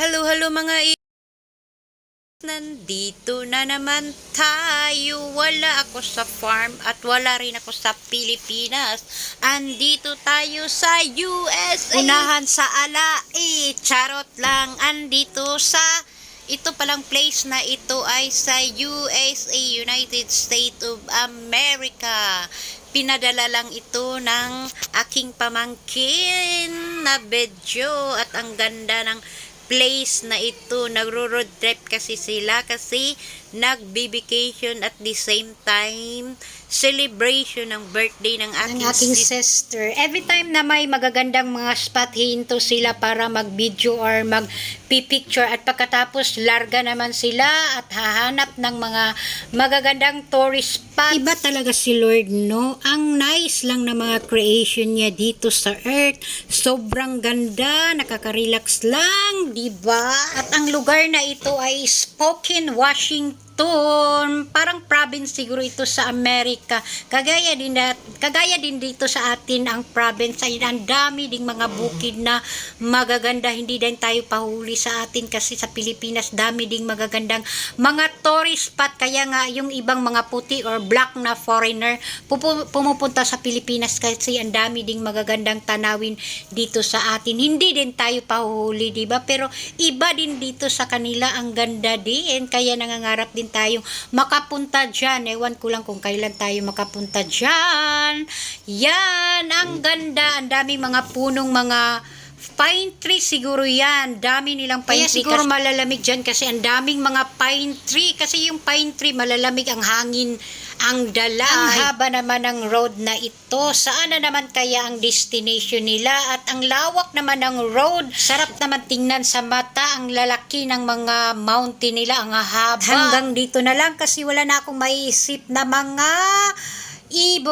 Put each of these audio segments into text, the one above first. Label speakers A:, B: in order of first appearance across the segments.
A: Hello, hello mga nandito na naman tayo. Wala ako sa farm at wala rin ako sa Pilipinas. Andito tayo sa USA. Unahan sa Alai. Charot lang. Andito sa ito palang place na ito ay sa USA, United States of America. Pinadala lang ito ng aking pamangkin na bedyo at ang ganda ng place na ito. Nagro-road trip kasi sila kasi nagbi-vacation at the same time celebration ng birthday ng aking sister. Every time na may magagandang mga spot, hinto sila para mag-video or mag-picture at pagkatapos larga naman sila at hahanap ng mga magagandang tourist spots. Iba talaga si Lord, no? Ang nice lang na mga creation niya dito sa earth. Sobrang ganda, nakaka-relax lang, diba? At ang lugar na ito ay Spokane, Washington. Parang province siguro ito sa Amerika. Kagaya din dito sa atin ang province ay ang dami ding mga bukid na magaganda. Hindi din tayo pahuli sa atin kasi sa Pilipinas dami ding magagandang mga tourist spot. Kaya nga yung ibang mga puti or black na foreigner pumupunta sa Pilipinas kasi ang dami ding magagandang tanawin dito sa atin. Hindi din tayo pahuli, diba? Pero iba din dito sa kanila, ang ganda din. Kaya nangangarap din tayong makapunta dyan. Ewan ko lang kung kailan tayo makapunta dyan. Yan, ang ganda. Ang daming mga punong mga pine tree siguro yan. Dami nilang pine tree. Siguro malalamig dyan kasi ang daming mga pine tree. Kasi yung pine tree malalamig ang hangin ang dala. Ang haba naman ng road na ito. Saan na naman kaya ang destination nila? At ang lawak naman ng road. Sarap naman tingnan sa mata. Ang lalaki ng mga mountain nila. Ang haba. Hanggang dito na lang kasi wala na akong maiisip na mga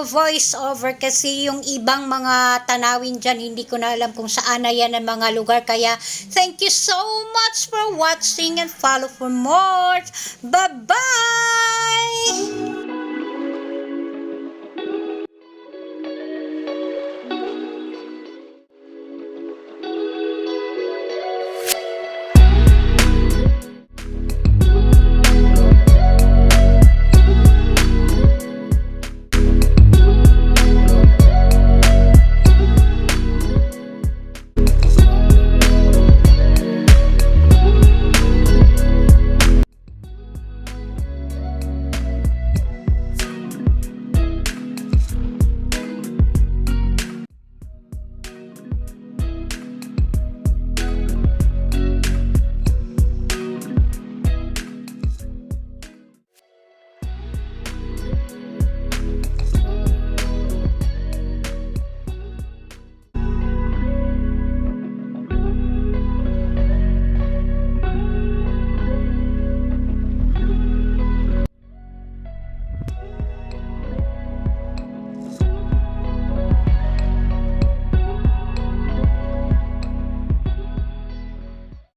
A: voice over kasi yung ibang mga tanawin dyan, hindi ko na alam kung saan na yan ang mga lugar. Kaya, thank you so much for watching and follow for more. Bye-bye!